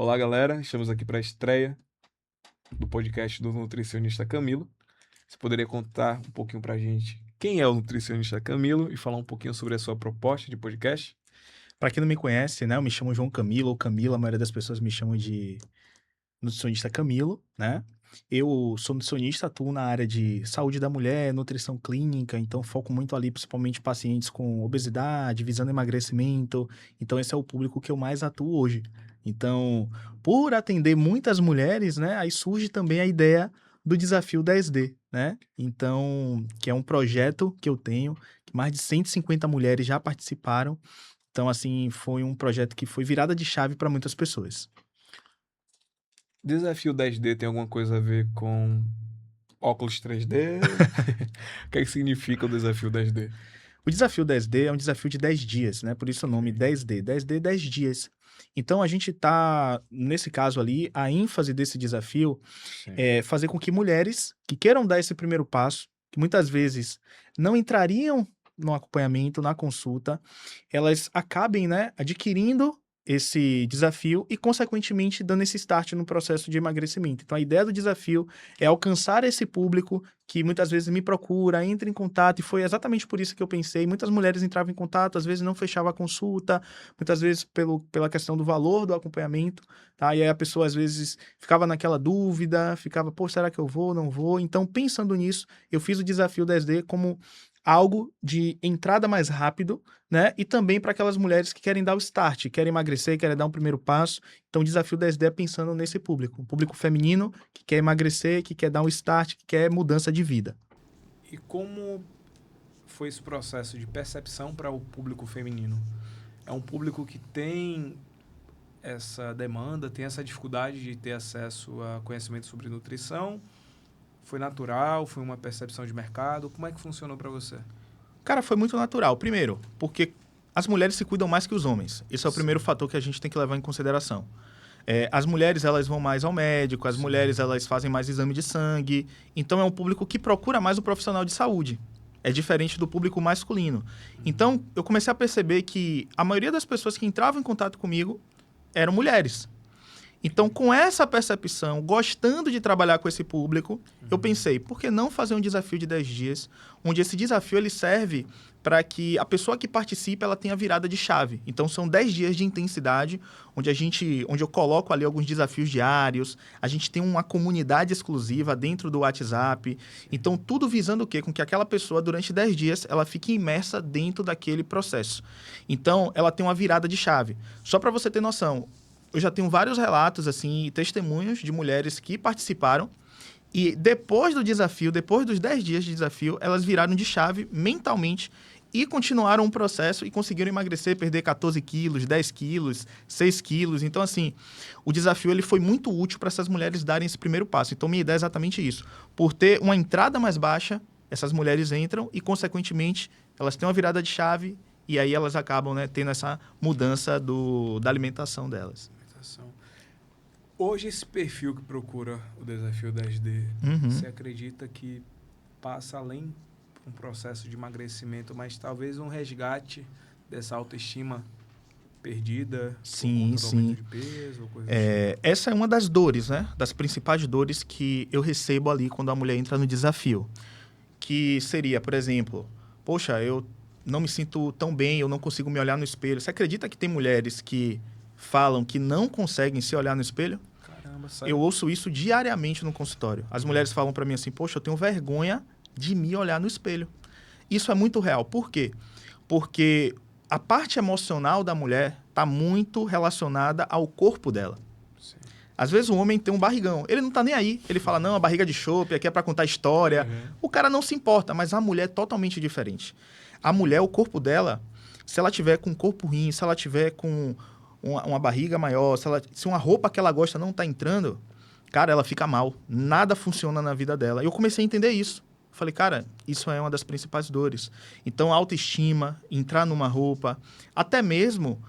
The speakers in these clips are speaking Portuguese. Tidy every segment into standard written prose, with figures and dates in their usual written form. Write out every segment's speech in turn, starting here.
Olá, galera. Estamos aqui para a estreia do podcast do nutricionista Camilo. Você poderia contar um pouquinho para a gente quem é o nutricionista Camilo e falar um pouquinho sobre a sua proposta de podcast? Para quem não me conhece, né, eu me chamo João Camilo ou Camila, a maioria das pessoas me chamam de nutricionista Camilo, né? Eu sou nutricionista, atuo na área de saúde da mulher, nutrição clínica, então foco muito ali, principalmente pacientes com obesidade, visando emagrecimento. Então esse é o público que eu mais atuo hoje. Então, por atender muitas mulheres, né, aí surge também a ideia do desafio 10D, né? Então, que é um projeto que eu tenho, que mais de 150 mulheres já participaram. Então, assim, foi um projeto que foi virada de chave para muitas pessoas. Desafio 10D tem alguma coisa a ver com óculos 3D? O que é que significa o desafio 10D? O desafio 10D é um desafio de 10 dias, né? Por isso o nome 10D. 10D, 10 dias. Então, a gente tá, nesse caso ali, a ênfase desse desafio Sim. é fazer com que mulheres que queiram dar esse primeiro passo, que muitas vezes não entrariam no acompanhamento, na consulta, elas acabem, né, adquirindo esse desafio e, consequentemente, dando esse start no processo de emagrecimento. Então, a ideia do desafio é alcançar esse público que muitas vezes me procura, entra em contato, e foi exatamente por isso que eu pensei. Muitas mulheres entravam em contato, às vezes não fechava a consulta, muitas vezes pela questão do valor do acompanhamento, tá? E aí a pessoa, às vezes, ficava naquela dúvida, ficava, pô, será que eu vou, não vou? Então, pensando nisso, eu fiz o desafio 10D como algo de entrada mais rápido, né? E também para aquelas mulheres que querem dar o start, querem emagrecer, querem dar um primeiro passo. Então, o desafio 10D é pensando nesse público, um público feminino que quer emagrecer, que quer dar um start, que quer mudança de vida. E como foi esse processo de percepção para o público feminino? É um público que tem essa demanda, tem essa dificuldade de ter acesso a conhecimento sobre nutrição? Foi natural? Foi uma percepção de mercado? Como é que funcionou para você? Cara, foi muito natural. Primeiro, porque as mulheres se cuidam mais que os homens. Esse é o primeiro Sim. fator que a gente tem que levar em consideração. As mulheres, elas vão mais ao médico, as Sim. mulheres, elas fazem mais exame de sangue. Então, é um público que procura mais o profissional de saúde. É diferente do público masculino. Então, eu comecei a perceber que a maioria das pessoas que entravam em contato comigo eram mulheres. Então, com essa percepção, gostando de trabalhar com esse público, eu pensei, por que não fazer um desafio de 10 dias, onde esse desafio ele serve para que a pessoa que participe ela tenha virada de chave. Então, são 10 dias de intensidade, onde eu coloco ali alguns desafios diários, a gente tem uma comunidade exclusiva dentro do WhatsApp. Então, tudo visando o quê? Com que aquela pessoa, durante 10 dias, ela fique imersa dentro daquele processo. Então, ela tem uma virada de chave. Só para você ter noção, eu já tenho vários relatos, assim, testemunhos de mulheres que participaram e depois do desafio, depois dos 10 dias de desafio, elas viraram de chave mentalmente e continuaram o processo e conseguiram emagrecer, perder 14 quilos, 10 quilos, 6 quilos. Então, assim, o desafio ele foi muito útil para essas mulheres darem esse primeiro passo. Então, minha ideia é exatamente isso. Por ter uma entrada mais baixa, essas mulheres entram e, consequentemente, elas têm uma virada de chave e aí elas acabam, né, tendo essa mudança da alimentação delas. Hoje, esse perfil que procura o desafio 10D, Uhum. você acredita que passa além de um processo de emagrecimento, mas talvez um resgate dessa autoestima perdida por Sim, conta do aumento sim. de peso ou coisa do tipo? Essa é uma das dores, né? Das principais dores que eu recebo ali quando a mulher entra no desafio. Que seria, por exemplo, poxa, eu não me sinto tão bem, eu não consigo me olhar no espelho. Você acredita que tem mulheres que falam que não conseguem se olhar no espelho? Caramba, Eu sério? ouço isso diariamente no consultório. As mulheres falam para mim assim, poxa, eu tenho vergonha de me olhar no espelho. Isso é muito real. Por quê? Porque a parte emocional da mulher está muito relacionada ao corpo dela. Sim. Às vezes o homem tem um barrigão, ele não tá nem aí. Ele fala, não, a barriga de chope, aqui é para contar história. Uhum. O cara não se importa, mas a mulher é totalmente diferente. A mulher, o corpo dela, se ela tiver com um corpo ruim, se ela tiver com uma barriga maior, se uma roupa que ela gosta não tá entrando, cara, ela fica mal. Nada funciona na vida dela. E eu comecei a entender isso. Falei, cara, isso é uma das principais dores. Então, autoestima, entrar numa roupa, até mesmo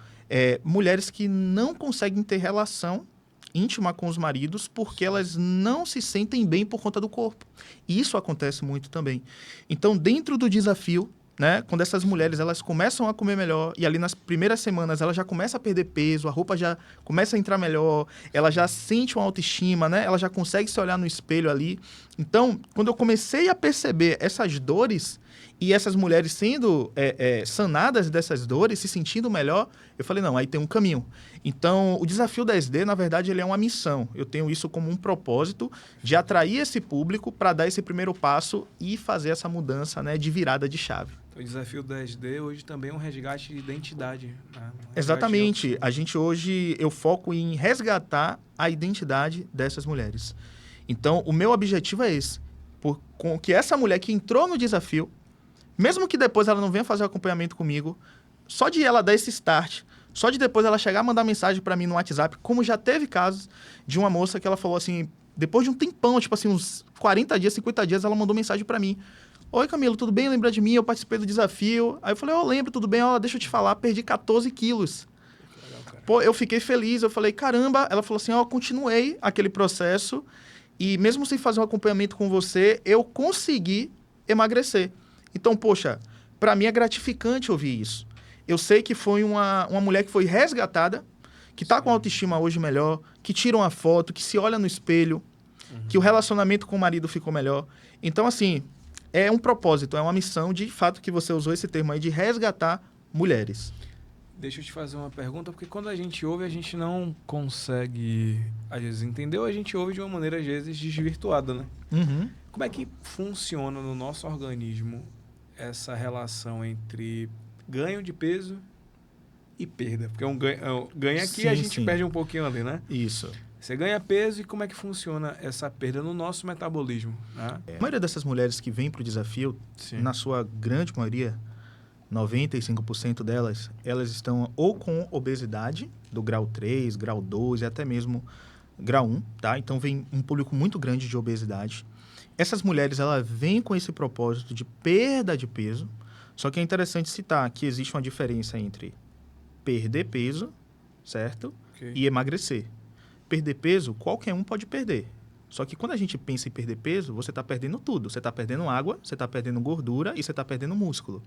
mulheres que não conseguem ter relação íntima com os maridos porque elas não se sentem bem por conta do corpo. E isso acontece muito também. Então, dentro do desafio, né? Quando essas mulheres elas começam a comer melhor e ali nas primeiras semanas ela já começa a perder peso, a roupa já começa a entrar melhor, ela já sente uma autoestima, né? Ela já consegue se olhar no espelho ali. Então, quando eu comecei a perceber essas dores e essas mulheres sendo sanadas dessas dores, se sentindo melhor, eu falei, não, aí tem um caminho. Então, o desafio 10D, na verdade, ele é uma missão. Eu tenho isso como um propósito de atrair esse público para dar esse primeiro passo e fazer essa mudança, né, de virada de chave. O desafio 10D hoje também é um resgate de identidade. Né? Exatamente. A gente hoje, eu foco em resgatar a identidade dessas mulheres. Então, o meu objetivo é esse. Com que essa mulher que entrou no desafio, mesmo que depois ela não venha fazer o acompanhamento comigo, só de ela dar esse start, só de depois ela chegar a mandar mensagem para mim no WhatsApp, como já teve casos de uma moça que ela falou assim, depois de um tempão, tipo assim, uns 40 dias, 50 dias, ela mandou mensagem para mim. Oi, Camilo, tudo bem? Lembra de mim? Eu participei do desafio. Aí eu falei, lembro, tudo bem? Deixa eu te falar, perdi 14 quilos. Pô, eu fiquei feliz, eu falei, caramba. Ela falou assim, continuei aquele processo e mesmo sem fazer um acompanhamento com você, eu consegui emagrecer. Então, poxa, para mim é gratificante ouvir isso. Eu sei que foi uma mulher que foi resgatada, que está com a autoestima hoje melhor, que tira uma foto, que se olha no espelho, que o relacionamento com o marido ficou melhor. Então, assim, é um propósito, é uma missão, de fato, que você usou esse termo aí, de resgatar mulheres. Deixa eu te fazer uma pergunta, porque quando a gente ouve, a gente não consegue, às vezes, entender, ou a gente ouve de uma maneira, às vezes, desvirtuada, né? Uhum. Como é que funciona no nosso organismo essa relação entre ganho de peso e perda? Porque ganho aqui, a gente perde um pouquinho ali, né? Isso. Você ganha peso e como é que funciona essa perda no nosso metabolismo? Né? A maioria dessas mulheres que vêm para o desafio, na sua grande maioria, 95% delas, elas estão ou com obesidade, do grau 3, grau 2 e até mesmo grau 1, tá? Então vem um público muito grande de obesidade. Essas mulheres, elas vêm com esse propósito de perda de peso, só que é interessante citar que existe uma diferença entre perder peso, certo? Okay. E emagrecer. Perder peso, qualquer um pode perder. Só que quando a gente pensa em perder peso, você está perdendo tudo. Você está perdendo água, você está perdendo gordura e você está perdendo músculo.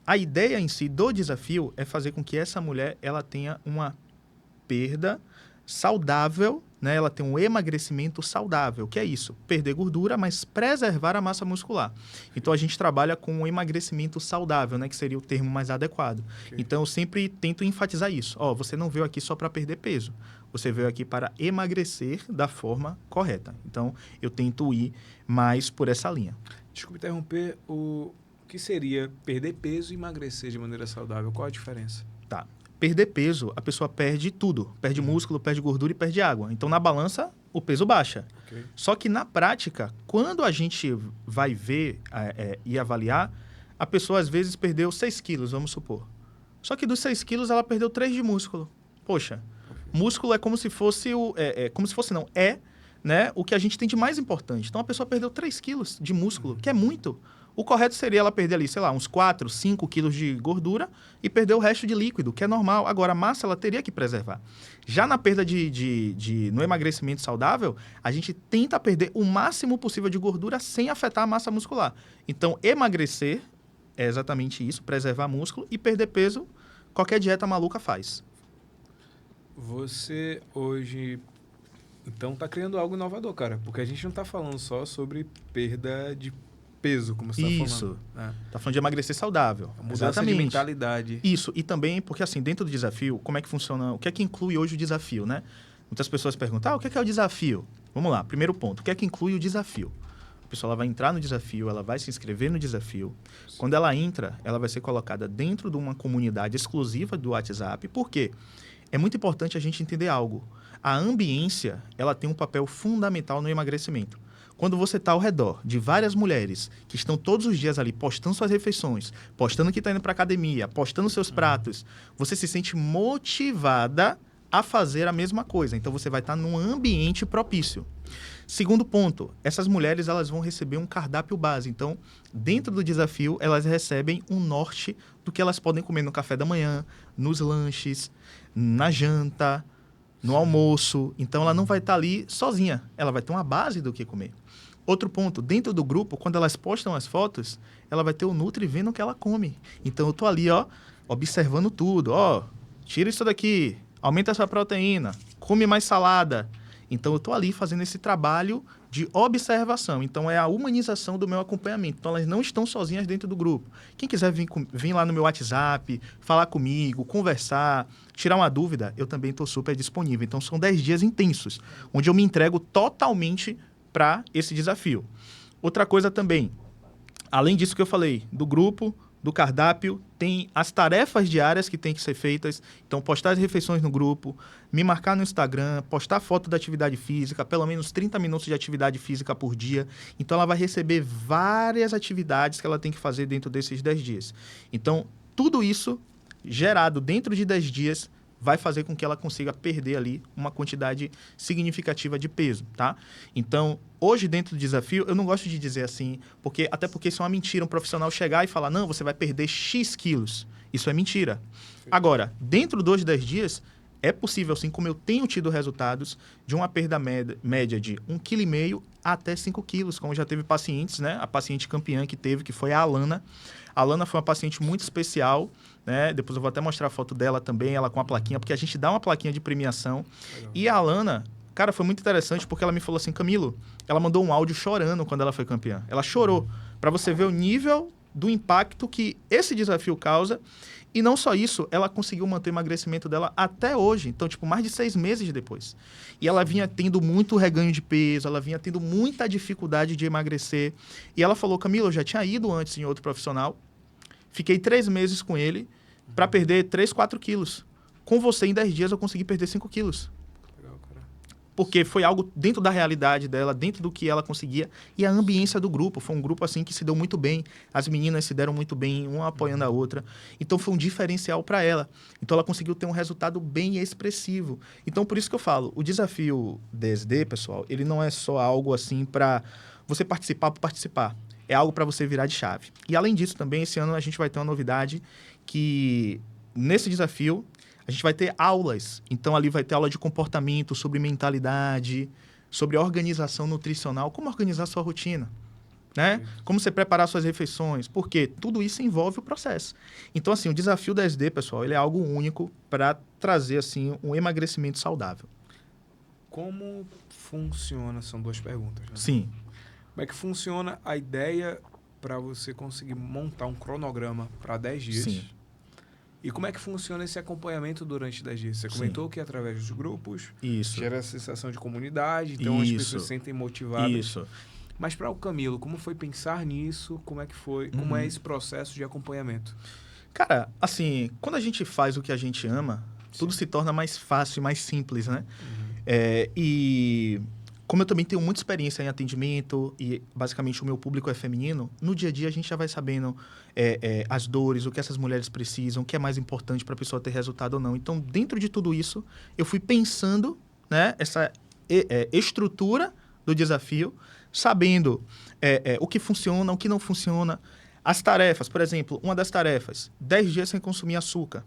A ideia em si do desafio é fazer com que essa mulher ela tenha uma perda saudável, né? Ela tem um emagrecimento saudável, que é isso, perder gordura, mas preservar a massa muscular. Então, a gente trabalha com um emagrecimento saudável, né? Que seria o termo mais adequado. Okay. Então, eu sempre tento enfatizar isso. Você não veio aqui só para perder peso. Você veio aqui para emagrecer da forma correta. Então, eu tento ir mais por essa linha. Desculpe interromper, o que seria perder peso e emagrecer de maneira saudável? Qual a diferença? Tá. Perder peso, a pessoa perde tudo. Perde músculo, perde gordura e perde água. Então, na balança, o peso baixa. Okay. Só que, na prática, quando a gente vai ver e avaliar, a pessoa, às vezes, perdeu 6 quilos, vamos supor. Só que dos 6 quilos, ela perdeu 3 de músculo. Poxa, músculo é como se fosse né, o que a gente tem de mais importante. Então, a pessoa perdeu 3 quilos de músculo, que é muito. O correto seria ela perder ali, sei lá, uns 4, 5 quilos de gordura e perder o resto de líquido, que é normal. Agora, a massa, ela teria que preservar. Já na perda no emagrecimento saudável, a gente tenta perder o máximo possível de gordura sem afetar a massa muscular. Então, emagrecer é exatamente isso, preservar músculo, e perder peso, qualquer dieta maluca faz. Você hoje, então, está criando algo inovador, cara, porque a gente não está falando só sobre perda de peso, como você está falando. Isso. Está falando de emagrecer saudável. A mudança de mentalidade. Isso. E também, porque assim, dentro do desafio, como é que funciona? O que é que inclui hoje o desafio, né? Muitas pessoas perguntam, o que é o desafio? Vamos lá, primeiro ponto. O que é que inclui o desafio? A pessoa ela vai entrar no desafio, ela vai se inscrever no desafio. Sim. Quando ela entra, ela vai ser colocada dentro de uma comunidade exclusiva do WhatsApp. Por quê? É muito importante a gente entender algo. A ambiência, ela tem um papel fundamental no emagrecimento. Quando você está ao redor de várias mulheres que estão todos os dias ali postando suas refeições, postando que está indo para academia, postando seus pratos, você se sente motivada a fazer a mesma coisa. Então, você vai estar num ambiente propício. Segundo ponto, essas mulheres elas vão receber um cardápio base. Então, dentro do desafio, elas recebem um norte do que elas podem comer no café da manhã, nos lanches, na janta, no almoço. Então, ela não vai estar ali sozinha. Ela vai ter uma base do que comer. Outro ponto, dentro do grupo, quando elas postam as fotos, ela vai ter o Nutri vendo o que ela come. Então, eu tô ali, ó, observando tudo. Ó, tira isso daqui, aumenta essa proteína, come mais salada. Então, eu tô ali fazendo esse trabalho de observação. Então, é a humanização do meu acompanhamento. Então, elas não estão sozinhas dentro do grupo. Quem quiser vir lá no meu WhatsApp, falar comigo, conversar, tirar uma dúvida, eu também estou super disponível. Então, são 10 dias intensos, onde eu me entrego totalmente para esse desafio. Outra coisa também, além disso que eu falei, do grupo, do cardápio, tem as tarefas diárias que tem que ser feitas. Então, postar as refeições no grupo, me marcar no Instagram, postar foto da atividade física, pelo menos 30 minutos de atividade física por dia. Então, ela vai receber várias atividades que ela tem que fazer dentro desses 10 dias. Então, tudo isso gerado dentro de 10 dias vai fazer com que ela consiga perder ali uma quantidade significativa de peso, tá? Então, hoje dentro do desafio, eu não gosto de dizer assim, até porque isso é uma mentira, um profissional chegar e falar, não, você vai perder X quilos. Isso é mentira. Agora, dentro dos 10 dias, é possível, assim como eu tenho tido resultados de uma perda média de 1,5 kg até 5 quilos, como já teve pacientes, né? A paciente campeã que teve, que foi a Alana. A Alana foi uma paciente muito especial, né? Depois eu vou até mostrar a foto dela também, ela com a plaquinha, porque a gente dá uma plaquinha de premiação. Legal. E a Alana, cara, foi muito interessante porque ela me falou assim, Camilo, ela mandou um áudio chorando quando ela foi campeã. Ela chorou, para você ver o nível do impacto que esse desafio causa. E não só isso, ela conseguiu manter o emagrecimento dela até hoje. Então, tipo, mais de 6 meses depois. E ela vinha tendo muito reganho de peso, ela vinha tendo muita dificuldade de emagrecer. E ela falou, Camilo, eu já tinha ido antes em outro profissional, fiquei 3 meses com ele para perder 3, 4 quilos. Com você, em 10 dias, eu consegui perder 5 quilos. Porque foi algo dentro da realidade dela, dentro do que ela conseguia. E a ambiência do grupo. Foi um grupo assim que se deu muito bem. As meninas se deram muito bem, uma apoiando a outra. Então, foi um diferencial para ela. Então, ela conseguiu ter um resultado bem expressivo. Então, por isso que eu falo, o desafio DSD, pessoal, ele não é só algo assim para você participar por participar. É algo para você virar de chave. E, além disso, também, esse ano a gente vai ter uma novidade que, nesse desafio, a gente vai ter aulas. Então, ali vai ter aula de comportamento, sobre mentalidade, sobre organização nutricional, como organizar sua rotina, né? Como você preparar suas refeições, porque tudo isso envolve o processo. Então, assim, o desafio da SD, pessoal, ele é algo único para trazer, assim, um emagrecimento saudável. Como funciona? São 2 perguntas, né? Sim. Como é que funciona a ideia para você conseguir montar um cronograma para 10 dias? Sim. E como é que funciona esse acompanhamento durante 10 dias? Você comentou que é através dos grupos, isso, gera a sensação de comunidade, então as pessoas se sentem motivadas. Isso. Mas para o Camilo, como foi pensar nisso? Como é que foi? Como é esse processo de acompanhamento? Cara, assim, quando a gente faz o que a gente ama, tudo se torna mais fácil e mais simples, né? E como eu também tenho muita experiência em atendimento e basicamente o meu público é feminino, no dia a dia a gente já vai sabendo as dores, o que essas mulheres precisam, o que é mais importante para a pessoa ter resultado ou não. Então, dentro de tudo isso, eu fui pensando, né, essa estrutura do desafio, sabendo o que funciona, o que não funciona. As tarefas, por exemplo, uma das tarefas, 10 dias sem consumir açúcar,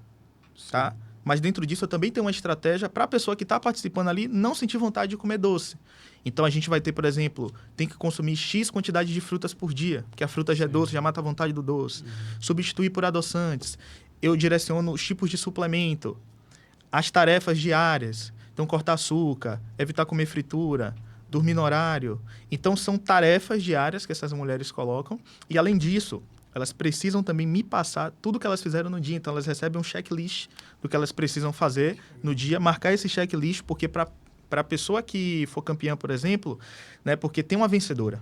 tá? Mas dentro disso eu também tenho uma estratégia para a pessoa que está participando ali não sentir vontade de comer doce. Então a gente vai ter, por exemplo, tem que consumir X quantidade de frutas por dia, porque a fruta já é doce, já mata a vontade do doce. Substituir por adoçantes. Eu direciono os tipos de suplemento, as tarefas diárias. Então cortar açúcar, evitar comer fritura, dormir no horário. Então são tarefas diárias que essas mulheres colocam. E além disso, elas precisam também me passar tudo que elas fizeram no dia. Então, elas recebem um checklist do que elas precisam fazer no dia. Marcar esse checklist, porque para a pessoa que for campeã, por exemplo, né, porque tem uma vencedora.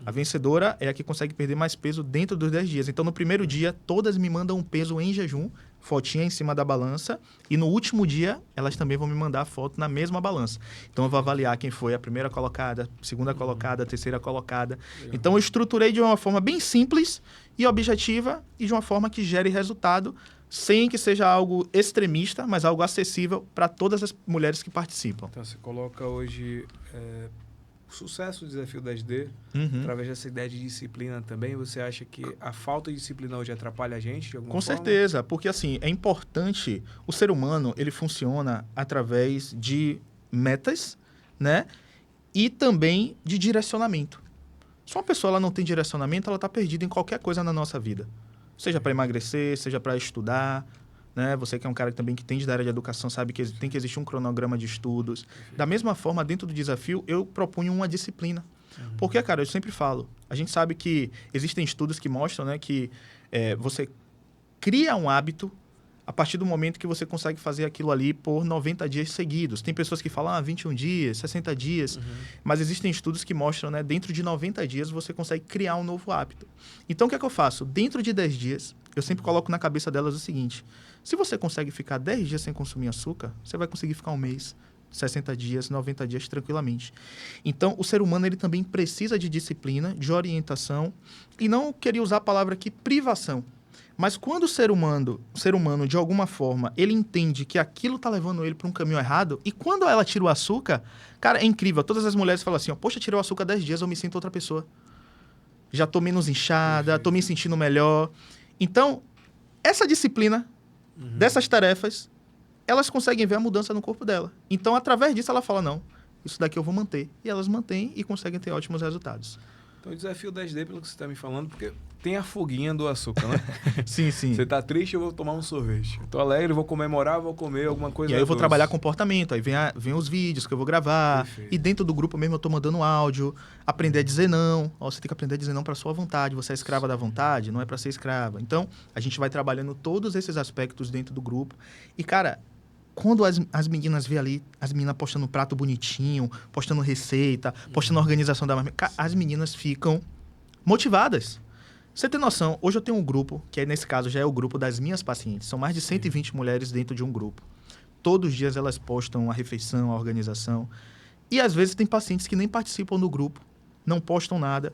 A vencedora é a que consegue perder mais peso dentro dos 10 dias. Então, no primeiro dia, todas me mandam um peso em jejum, fotinha em cima da balança. E no último dia, elas também vão me mandar a foto na mesma balança. Então, eu vou avaliar quem foi a primeira colocada, segunda colocada, terceira colocada. Então, eu estruturei de uma forma bem simples e objetiva e de uma forma que gere resultado, sem que seja algo extremista, mas algo acessível para todas as mulheres que participam. Então, você coloca hoje o sucesso do desafio 10D, através dessa ideia de disciplina também. Você acha que a falta de disciplina hoje atrapalha a gente de alguma forma? Com certeza, porque assim, é importante, o ser humano, ele funciona através de metas, né? E também de direcionamento. Se uma pessoa ela não tem direcionamento, ela está perdida em qualquer coisa na nossa vida. Seja para emagrecer, seja para estudar, né? Você que é um cara também que tem da área de educação, sabe que tem que existir um cronograma de estudos. Da mesma forma, dentro do desafio, eu proponho uma disciplina. Porque, cara, eu sempre falo, a gente sabe que existem estudos que mostram, né, que você cria um hábito a partir do momento que você consegue fazer aquilo ali por 90 dias seguidos. Tem pessoas que falam 21 dias, 60 dias, mas existem estudos que mostram, né, dentro de 90 dias você consegue criar um novo hábito. Então, o que é que eu faço? Dentro de 10 dias, eu sempre coloco na cabeça delas o seguinte: se você consegue ficar 10 dias sem consumir açúcar, você vai conseguir ficar um mês, 60 dias, 90 dias tranquilamente. Então, o ser humano ele também precisa de disciplina, de orientação, e não queria usar a palavra aqui privação. Mas quando o ser humano, de alguma forma, ele entende que aquilo está levando ele para um caminho errado, e quando ela tira o açúcar, cara, é incrível. Todas as mulheres falam assim, ó, poxa, tirei o açúcar 10 dias, eu me sinto outra pessoa. Já estou menos inchada, estou me sentindo melhor. Então, essa disciplina dessas tarefas, elas conseguem ver a mudança no corpo dela. Então, através disso, ela fala, não, isso daqui eu vou manter. E elas mantêm e conseguem ter ótimos resultados. Então, o desafio 10D, pelo que você está me falando, porque tem a foguinha do açúcar, né? Sim, sim. Você tá triste, eu vou tomar um sorvete. Eu tô alegre, vou comemorar, vou comer alguma coisa. E aí eu vou trabalhar comportamento, aí vem os vídeos que eu vou gravar. Perfeito. E dentro do grupo mesmo eu tô mandando áudio, aprender a dizer não. Ó, você tem que aprender a dizer não para sua vontade. Você é escrava da vontade, não é para ser escrava. Então, a gente vai trabalhando todos esses aspectos dentro do grupo. E, cara, quando as meninas vê ali, as meninas postando prato bonitinho, postando receita, postando organização da marmita, as meninas ficam motivadas. Você tem noção, hoje eu tenho um grupo, que aí nesse caso já é o grupo das minhas pacientes. São mais de 120 mulheres dentro de um grupo. Todos os dias elas postam a refeição, a organização. E às vezes tem pacientes que nem participam do grupo, não postam nada.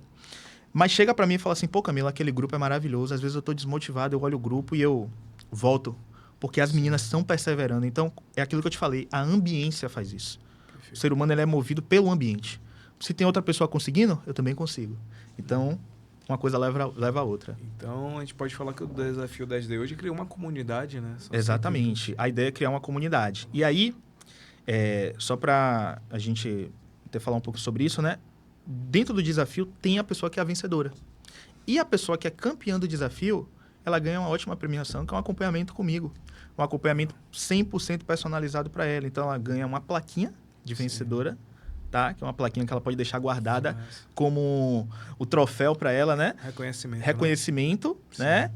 Mas chega pra mim e fala assim, pô, Camila, aquele grupo é maravilhoso. Às vezes eu tô desmotivado, eu olho o grupo e eu volto. Porque as meninas estão perseverando. Então, é aquilo que eu te falei, a ambiência faz isso. Perfeito. O ser humano ele é movido pelo ambiente. Se tem outra pessoa conseguindo, eu também consigo. Então, uma coisa leva a outra. Então, a gente pode falar que o desafio 10D hoje é criar uma comunidade, né? Exatamente. Sempre... A ideia é criar uma comunidade. E aí, só para a gente falar um pouco sobre isso, né? Dentro do desafio, tem a pessoa que é a vencedora. E a pessoa que é campeã do desafio, ela ganha uma ótima premiação, que é um acompanhamento comigo. Um acompanhamento 100% personalizado para ela. Então, ela ganha uma plaquinha de vencedora, tá? Que é uma plaquinha que ela pode deixar guardada como o troféu para ela, né? Reconhecimento, né?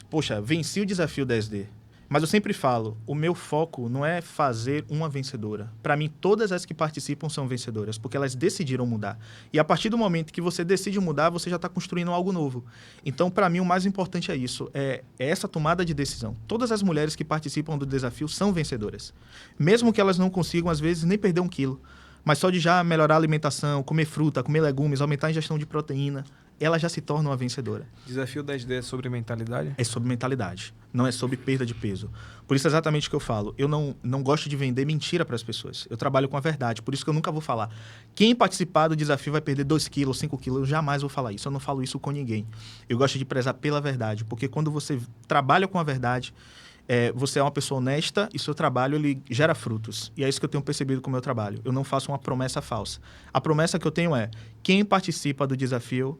Poxa, venci o desafio 10D. Mas eu sempre falo, o meu foco não é fazer uma vencedora. Para mim, todas as que participam são vencedoras, porque elas decidiram mudar. E a partir do momento que você decide mudar, você já está construindo algo novo. Então, para mim, o mais importante é isso, é essa tomada de decisão. Todas as mulheres que participam do desafio são vencedoras. Mesmo que elas não consigam, às vezes, nem perder 1 quilo. Mas só de já melhorar a alimentação, comer fruta, comer legumes, aumentar a ingestão de proteína, ela já se torna uma vencedora. Desafio 10D é sobre mentalidade? É sobre mentalidade, não é sobre perda de peso. Por isso, exatamente o que eu falo. Eu não gosto de vender mentira para as pessoas. Eu trabalho com a verdade, por isso que eu nunca vou falar. Quem participar do desafio vai perder 2 quilos, 5 quilos, eu jamais vou falar isso. Eu não falo isso com ninguém. Eu gosto de prezar pela verdade, porque quando você trabalha com a verdade, você é uma pessoa honesta e seu trabalho ele gera frutos. E é isso que eu tenho percebido com o meu trabalho. Eu não faço uma promessa falsa. A promessa que eu tenho é, quem participa do desafio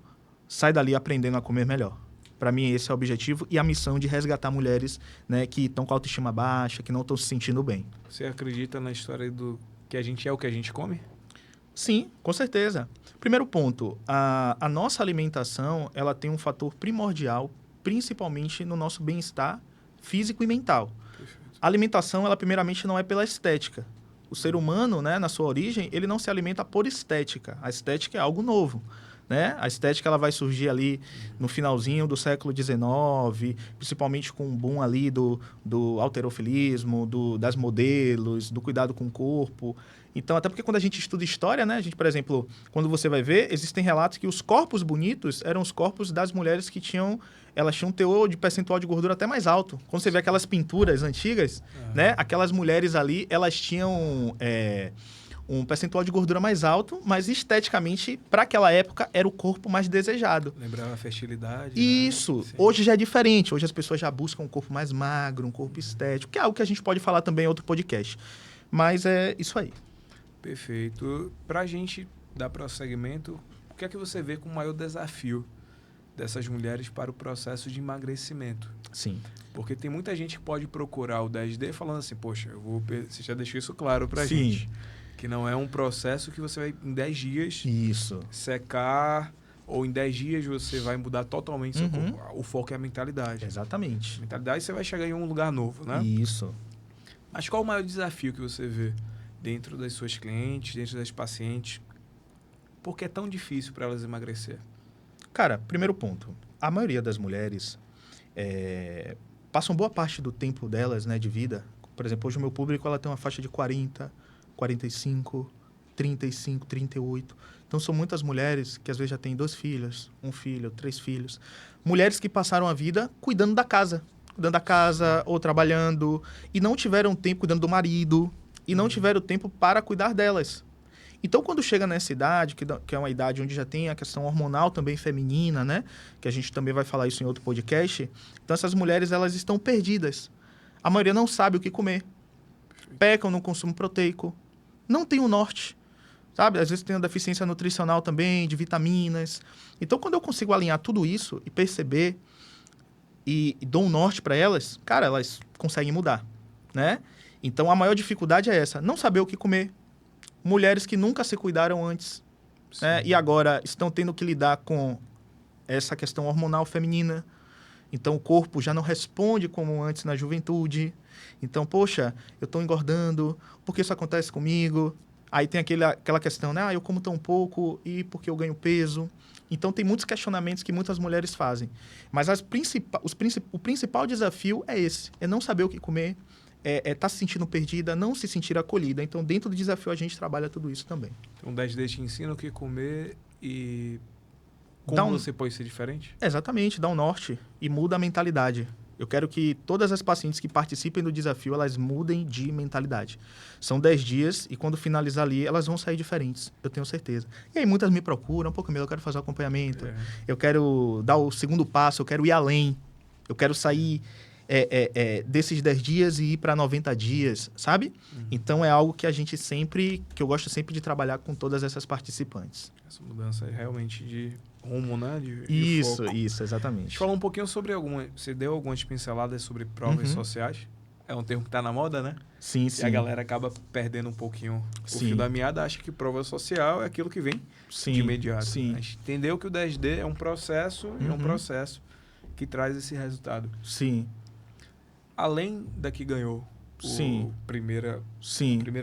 sai dali aprendendo a comer melhor. Para mim, esse é o objetivo e a missão de resgatar mulheres, né, que estão com a autoestima baixa, que não estão se sentindo bem. Você acredita na história do que a gente é o que a gente come? Sim, com certeza. Primeiro ponto, a nossa alimentação ela tem um fator primordial, principalmente no nosso bem-estar físico e mental. Perfeito. A alimentação, ela primeiramente não é pela estética. O ser humano, né, na sua origem, ele não se alimenta por estética. A estética é algo novo. Né? A estética ela vai surgir ali no finalzinho do século XIX, principalmente com um boom ali do halterofilismo, das modelos, do cuidado com o corpo. Então, até porque quando a gente estuda história, né? A gente, por exemplo, quando você vai ver, existem relatos que os corpos bonitos eram os corpos das mulheres que elas tinham um teor de percentual de gordura até mais alto. Quando você vê aquelas pinturas antigas, né? Aquelas mulheres ali, elas tinham... um percentual de gordura mais alto, mas esteticamente, para aquela época, era o corpo mais desejado. Lembrava a fertilidade. Isso. Né? Hoje já é diferente. Hoje as pessoas já buscam um corpo mais magro, um corpo estético, que é algo que a gente pode falar também em outro podcast. Mas é isso aí. Perfeito. Para a gente dar prosseguimento, o que é que você vê como o maior desafio dessas mulheres para o processo de emagrecimento? Sim. Porque tem muita gente que pode procurar o 10D falando assim, poxa, você já deixou isso claro pra Sim. gente. Que não é um processo que você vai, em 10 dias, Isso. secar, ou em 10 dias você vai mudar totalmente seu Uhum. corpo. O foco é a mentalidade. Exatamente. Mentalidade, você vai chegar em um lugar novo, né? Isso. Mas qual o maior desafio que você vê dentro das suas clientes, dentro das pacientes? Por que é tão difícil para elas emagrecer? Cara, primeiro ponto. A maioria das mulheres passam boa parte do tempo delas, né, de vida. Por exemplo, hoje o meu público ela tem uma faixa de 40, 45, 35, 38. Então, são muitas mulheres que às vezes já têm 2 filhos, 1 filho, 3 filhos. Mulheres que passaram a vida cuidando da casa. Cuidando da casa ou trabalhando. E não tiveram tempo cuidando do marido. E não tiveram tempo para cuidar delas. Então, quando chega nessa idade, que é uma idade onde já tem a questão hormonal também feminina, né? Que a gente também vai falar isso em outro podcast. Então, essas mulheres, elas estão perdidas. A maioria não sabe o que comer. Pecam no consumo proteico. Não tem o norte, sabe? Às vezes tem uma deficiência nutricional também, de vitaminas. Então, quando eu consigo alinhar tudo isso e perceber e dou um norte para elas, cara, elas conseguem mudar, né? Então, a maior dificuldade é essa. Não saber o que comer. Mulheres que nunca se cuidaram antes, né? E agora estão tendo que lidar com essa questão hormonal feminina. Então, o corpo já não responde como antes na juventude. Então, poxa, eu estou engordando, por que isso acontece comigo? Aí tem aquela questão, né? Eu como tão pouco e por que eu ganho peso? Então, tem muitos questionamentos que muitas mulheres fazem. Mas o principal desafio é esse, é não saber o que comer, tá se sentindo perdida, não se sentir acolhida. Então, dentro do desafio, a gente trabalha tudo isso também. Então, 10D te ensina o que comer e como você pode ser diferente? Exatamente, dá um norte e muda a mentalidade. Eu quero que todas as pacientes que participem do desafio, elas mudem de mentalidade. São 10 dias e quando finalizar ali, elas vão sair diferentes, eu tenho certeza. E aí muitas me procuram, pô, Camila, eu quero fazer o acompanhamento, eu quero dar o segundo passo, eu quero ir além, eu quero sair desses 10 dias e ir para 90 dias, sabe? Então é algo que que eu gosto sempre de trabalhar com todas essas participantes. Essa mudança é realmente de rumo, né? De Isso, foco. Isso, A exatamente. gente falou um pouquinho sobre você deu algumas pinceladas sobre provas sociais. É um termo que está na moda, né? Sim, E a galera acaba perdendo um pouquinho o fio da meada, acha que prova social é aquilo que vem de imediato. Sim. A gente entendeu que o 10D é um processo e é um processo que traz esse resultado. Sim. Além da que ganhou primeira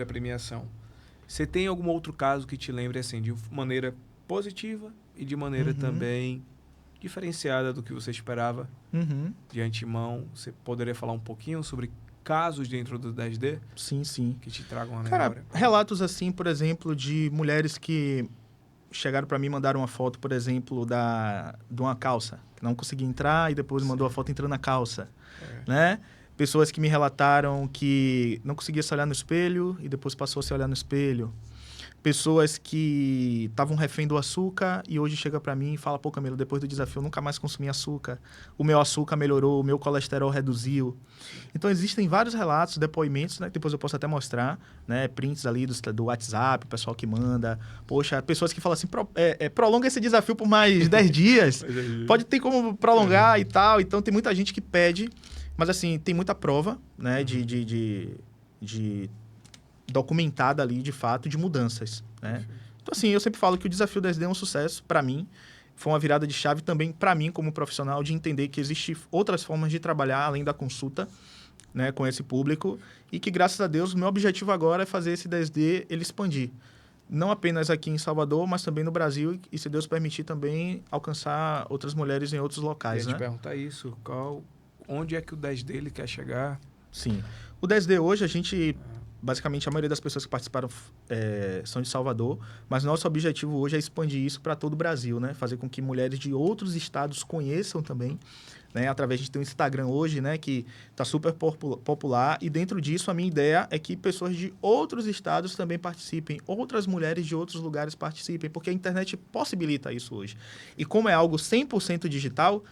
premiação, você tem algum outro caso que te lembre assim, de maneira positiva e de maneira também diferenciada do que você esperava de antemão? Você poderia falar um pouquinho sobre casos dentro do 10D? Sim. Que te tragam uma Cara, memória? relatos assim, por exemplo, de mulheres que chegaram para mim e mandaram uma foto, por exemplo, de uma calça. Que não conseguia entrar e depois mandou a foto entrando na calça, né? Pessoas que me relataram que não conseguia se olhar no espelho e depois passou a se olhar no espelho. Pessoas que estavam refém do açúcar e hoje chega para mim e fala, pô, Camilo, depois do desafio eu nunca mais consumi açúcar. O meu açúcar melhorou, o meu colesterol reduziu. Então, existem vários relatos, depoimentos, né? Depois eu posso até mostrar, né? Prints ali do WhatsApp, o pessoal que manda. Poxa, pessoas que falam assim, prolonga esse desafio por mais 10 dias. Pode ter como prolongar e tal. Então, tem muita gente que pede. Mas, assim, tem muita prova, né? De documentada ali, de fato, de mudanças, né? Então, assim, eu sempre falo que o Desafio 10D é um sucesso para mim. Foi uma virada de chave também para mim, como profissional, de entender que existem outras formas de trabalhar além da consulta, né, com esse público. E que, graças a Deus, o meu objetivo agora é fazer esse 10D ele expandir. Não apenas aqui em Salvador, mas também no Brasil. E, se Deus permitir, também alcançar outras mulheres em outros locais, né? te perguntar isso. Onde é que o 10D ele quer chegar? Sim. O 10D hoje, a gente... Basicamente, a maioria das pessoas que participaram são de Salvador, mas nosso objetivo hoje é expandir isso para todo o Brasil, né? Fazer com que mulheres de outros estados conheçam também, né? Através de ter um Instagram hoje, né? Que está super popular, e dentro disso a minha ideia é que pessoas de outros estados também participem, outras mulheres de outros lugares participem, porque a internet possibilita isso hoje. E como é algo 100% digital,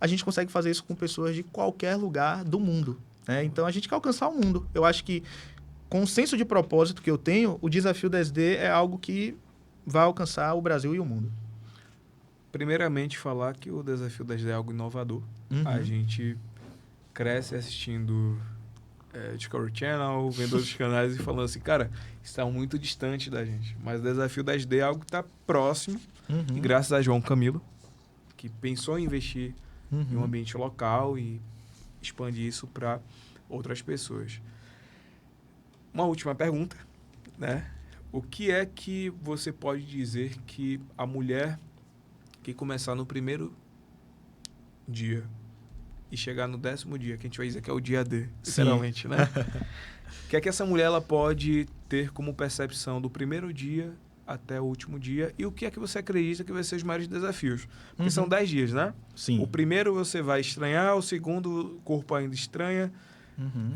a gente consegue fazer isso com pessoas de qualquer lugar do mundo, né? Então, a gente quer alcançar o mundo. Eu acho que com o senso de propósito que eu tenho, o Desafio 10D é algo que vai alcançar o Brasil e o mundo. primeiramente falar que o Desafio 10D é algo inovador. Uhum. A gente cresce assistindo Discovery Channel, vendo outros canais e falando assim, cara, está muito distante da gente. Mas o Desafio 10D é algo que está próximo. Uhum. E graças a João Camilo, que pensou em investir em um Uhum. ambiente local e expandir isso para outras pessoas. Uma última pergunta, né? O que é que você pode dizer que a mulher que começar no primeiro dia e chegar no 10º dia, que a gente vai dizer que é o dia D, literalmente, né? O que é que essa mulher ela pode ter como percepção do primeiro dia até o último dia e o que é que você acredita que vai ser os maiores desafios? Porque são 10 dias, né? Sim. O primeiro você vai estranhar, o segundo o corpo ainda estranha. Uhum.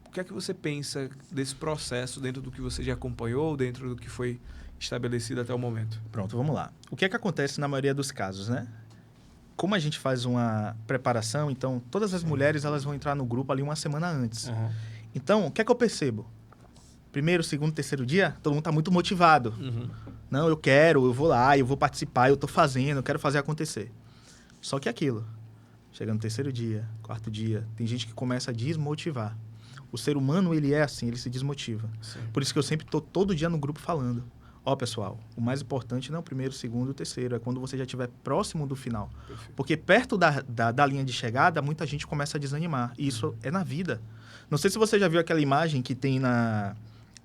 O que é que você pensa desse processo dentro do que você já acompanhou, dentro do que foi estabelecido até o momento? Pronto, vamos lá. O que é que acontece na maioria dos casos, né? Como a gente faz uma preparação, então todas as mulheres elas vão entrar no grupo ali uma semana antes. Uhum. Então, o que é que eu percebo? Primeiro, segundo, terceiro dia, todo mundo está muito motivado. Uhum. Não, eu quero, eu vou lá, eu vou participar, eu estou fazendo, eu quero fazer acontecer. Só que aquilo, chega no terceiro dia, quarto dia, tem gente que começa a desmotivar. O ser humano, ele é assim, ele se desmotiva. Sim. Por isso que eu sempre estou todo dia no grupo falando. Ó, pessoal, o mais importante não é o primeiro, o segundo e o terceiro, é quando você já estiver próximo do final. Perfeito. Porque perto da linha de chegada, muita gente começa a desanimar. E isso é na vida. Não sei se você já viu aquela imagem que tem na...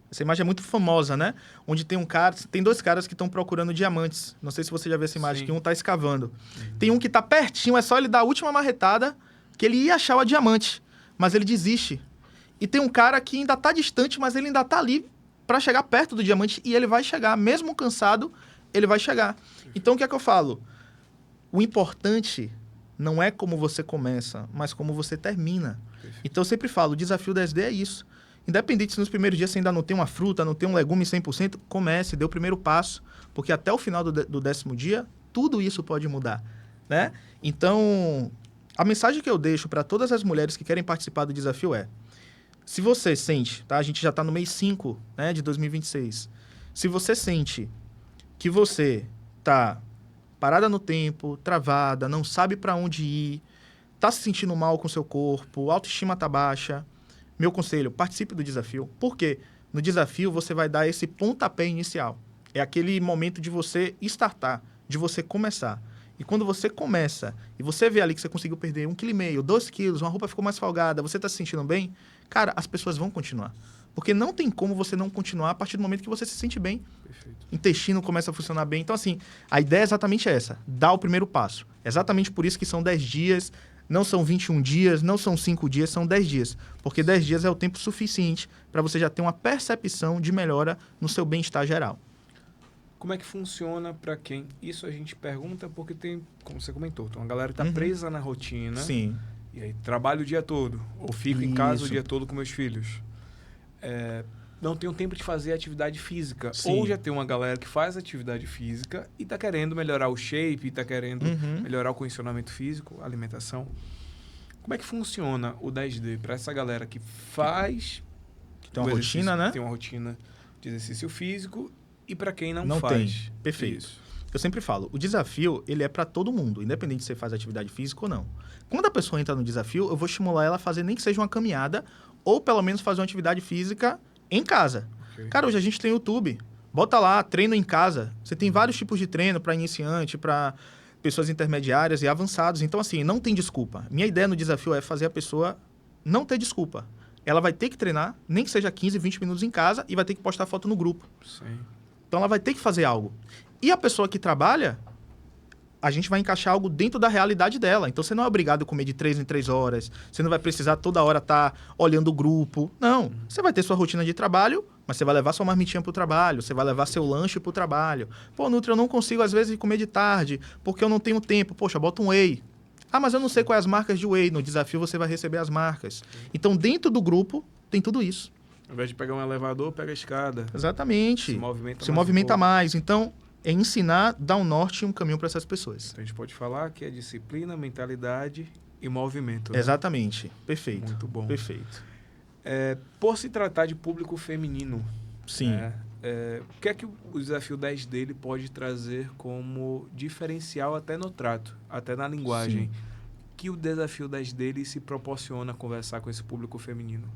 Essa imagem é muito famosa, né? Onde tem um cara... Tem dois caras que estão procurando diamantes. Não sei se você já viu essa imagem, Sim. que um está escavando. Tem um que está pertinho, é só ele dar a última marretada que ele ia achar o diamante. Mas ele desiste. E tem um cara que ainda está distante, mas ele ainda está ali para chegar perto do diamante e ele vai chegar. Mesmo cansado, ele vai chegar. Então, o que é que eu falo? O importante não é como você começa, mas como você termina. Perfeito. Então, eu sempre falo, o desafio 10D é isso. Independente se nos primeiros dias você ainda não tem uma fruta, não tem um legume 100%, comece, dê o primeiro passo, porque até o final do 10º dia, tudo isso pode mudar, né? Então, a mensagem que eu deixo para todas as mulheres que querem participar do desafio é: se você sente, tá? A gente já está no mês 5, né, de 2026. Se você sente que você tá parada no tempo, travada, não sabe para onde ir, tá se sentindo mal com o seu corpo, a autoestima tá baixa, meu conselho, participe do desafio. Por quê? No desafio você vai dar esse pontapé inicial. É aquele momento de você startar, de você começar. E quando você começa e você vê ali que você conseguiu perder 1,5 kg, 2 quilos, uma roupa ficou mais folgada, você está se sentindo bem, cara, as pessoas vão continuar. Porque não tem como você não continuar a partir do momento que você se sente bem. Perfeito. O intestino começa a funcionar bem. Então, assim, a ideia é exatamente essa. Dar o primeiro passo. Exatamente por isso que são 10 dias, não são 21 dias, não são 5 dias, são 10 dias. Porque 10 dias é o tempo suficiente para você já ter uma percepção de melhora no seu bem-estar geral. Como é que funciona para quem? Isso a gente pergunta porque tem, como você comentou, tem uma galera que tá presa na rotina. Sim. E aí trabalha o dia todo. Ou fico em casa o Isso. dia todo com meus filhos. Não tenho tempo de fazer atividade física. Sim. Ou já tem uma galera que faz atividade física e tá querendo melhorar o shape, tá querendo melhorar o condicionamento físico, alimentação. Como é que funciona o 10D para essa galera que faz... Tem uma o rotina, exercício, né? Tem uma rotina de exercício físico e para quem não Não faz. tem. Perfeito. Isso. Eu sempre falo, o desafio, ele é para todo mundo, independente se você faz atividade física ou não. Quando a pessoa entra no desafio, eu vou estimular ela a fazer nem que seja uma caminhada ou pelo menos fazer uma atividade física em casa. Okay. Cara, hoje a gente tem YouTube. Bota lá, treino em casa. Você tem vários tipos de treino para iniciante, para pessoas intermediárias e avançados. Então, assim, não tem desculpa. Minha ideia no desafio é fazer a pessoa não ter desculpa. Ela vai ter que treinar, nem que seja 15, 20 minutos em casa e vai ter que postar foto no grupo. Sim. Então, ela vai ter que fazer algo. E a pessoa que trabalha, a gente vai encaixar algo dentro da realidade dela. Então, você não é obrigado a comer de 3 em 3 horas. Você não vai precisar toda hora estar olhando o grupo. Não. Você vai ter sua rotina de trabalho, mas você vai levar sua marmitinha para o trabalho. Você vai levar seu lanche para o trabalho. Pô, Nutri, eu não consigo, às vezes, comer de tarde, porque eu não tenho tempo. Poxa, bota um whey. Ah, mas eu não sei quais as marcas de whey. No desafio, você vai receber as marcas. Então, dentro do grupo, tem tudo isso. Ao invés de pegar um elevador, pega a escada. Exatamente. Se movimenta mais. Então, é ensinar, dar um norte e um caminho para essas pessoas. Então, a gente pode falar que é disciplina, mentalidade e movimento. Né? Exatamente. Perfeito. Muito bom. Perfeito. Por se tratar de público feminino, Sim. o que é que o desafio 10 dele pode trazer como diferencial até no trato, até na linguagem, Sim. que o desafio 10 dele se proporciona a conversar com esse público feminino?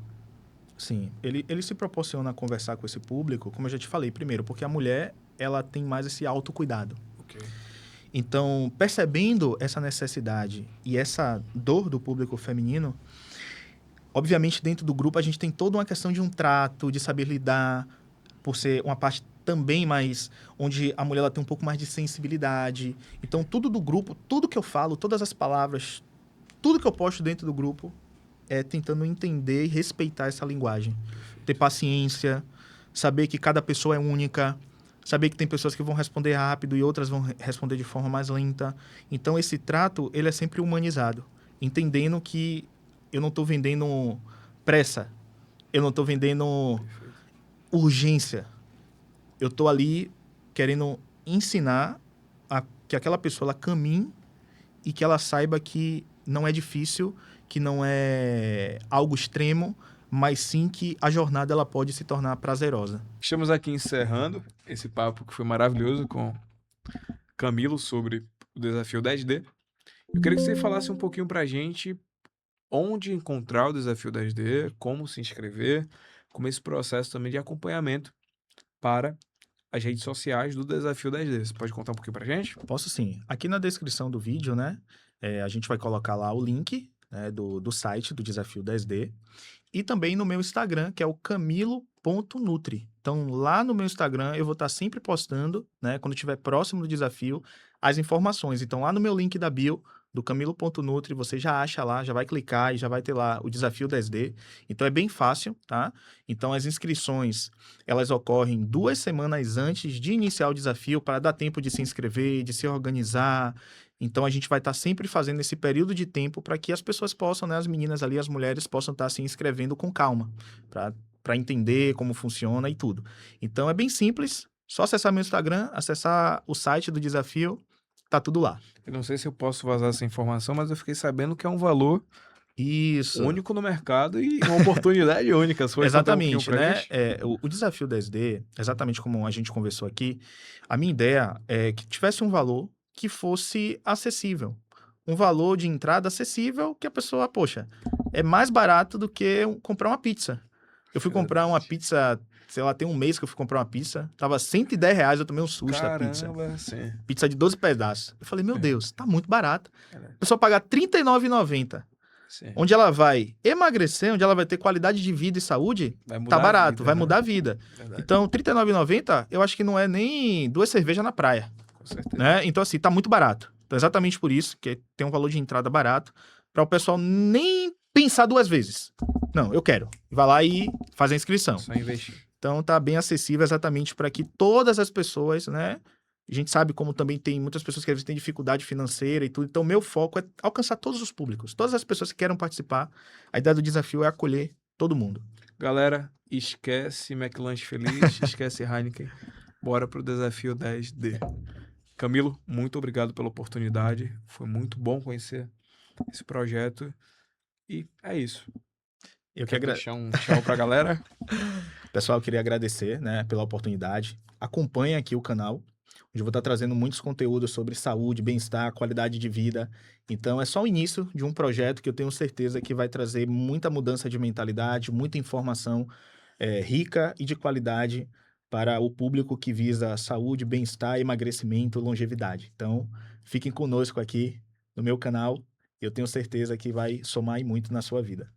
Sim, ele se proporciona a conversar com esse público, como eu já te falei, primeiro, porque a mulher, ela tem mais esse autocuidado. Ok. Então, percebendo essa necessidade e essa dor do público feminino, obviamente, dentro do grupo, a gente tem toda uma questão de um trato, de saber lidar, por ser uma parte também mais, onde a mulher ela tem um pouco mais de sensibilidade. Então, tudo do grupo, tudo que eu falo, todas as palavras, tudo que eu posto dentro do grupo, é tentando entender e respeitar essa linguagem. Ter paciência, saber que cada pessoa é única, saber que tem pessoas que vão responder rápido e outras vão responder de forma mais lenta. Então, esse trato, ele é sempre humanizado, entendendo que eu não estou vendendo pressa, eu não estou vendendo Perfeito. urgência. Eu estou ali querendo ensinar que aquela pessoa ela caminhe e que ela saiba que não é difícil, que não é algo extremo, mas sim que a jornada ela pode se tornar prazerosa. Estamos aqui encerrando esse papo que foi maravilhoso com Camilo sobre o desafio 10D. Eu queria que você falasse um pouquinho pra gente onde encontrar o desafio 10D, como se inscrever, como esse processo também de acompanhamento para as redes sociais do desafio 10D. Você pode contar um pouquinho pra gente? Posso sim. Aqui na descrição do vídeo, né, a gente vai colocar lá o link, né, do site do Desafio 10D e também no meu Instagram, que é o camilo.nutri. Então, lá no meu Instagram, eu vou estar sempre postando, né, quando estiver próximo do desafio, as informações. Então, lá no meu link da bio, do camilo.nutri, você já acha lá, já vai clicar e já vai ter lá o Desafio 10D. Então, é bem fácil, tá? Então, as inscrições, elas ocorrem 2 semanas antes de iniciar o desafio, para dar tempo de se inscrever, de se organizar. Então, a gente vai estar sempre fazendo esse período de tempo para que as pessoas possam, né, as meninas ali, as mulheres, possam estar se inscrevendo com calma, para entender como funciona e tudo. Então, é bem simples, só acessar meu Instagram, acessar o site do desafio, tá tudo lá. Eu não sei se eu posso vazar essa informação, mas eu fiquei sabendo que é um valor Isso, único no mercado e uma oportunidade única. Você pode contar um pouquinho exatamente, pra né? gente? O desafio 10D, exatamente como a gente conversou aqui, a minha ideia é que tivesse um valor que fosse acessível. Um valor de entrada acessível que a pessoa, poxa, é mais barato do que comprar uma pizza. Eu fui comprar uma Verdade. pizza, sei lá, tem um mês que eu fui comprar uma pizza, tava R$ 110, eu tomei um susto da pizza. Caramba, sim. Pizza de 12 pedaços. Eu falei, meu É, Deus, tá muito barato. verdade. A pessoa pagar R$ 39,90, Sim. onde ela vai emagrecer, onde ela vai ter qualidade de vida e saúde, Vai tá mudar a barato, vida, vai né? mudar a vida. Verdade, Então, R$ 39,90, eu acho que não é nem 2 cervejas na praia, com certeza. né? Então, assim, tá muito barato. Então, exatamente por isso, que tem um valor de entrada barato, para o pessoal nem pensar 2 vezes. Não, eu quero. Vai lá e faz a inscrição. Só investir. Então, tá bem acessível exatamente para que todas as pessoas, né? A gente sabe como também tem muitas pessoas que às vezes têm dificuldade financeira e tudo. Então, meu foco é alcançar todos os públicos, todas as pessoas que queiram participar. A ideia do desafio é acolher todo mundo. Galera, esquece McLanche Feliz, esquece Heineken. Bora pro desafio 10D. Camilo, muito obrigado pela oportunidade. Foi muito bom conhecer esse projeto. E é isso. Eu que Quer agra... deixar um tchau pra galera? Pessoal, eu queria agradecer, né, pela oportunidade. Acompanhe aqui o canal, onde eu vou estar trazendo muitos conteúdos sobre saúde, bem-estar, qualidade de vida. Então, é só o início de um projeto que eu tenho certeza que vai trazer muita mudança de mentalidade, muita informação rica e de qualidade para o público que visa saúde, bem-estar, emagrecimento, longevidade. Então, fiquem conosco aqui no meu canal. Eu tenho certeza que vai somar e muito na sua vida.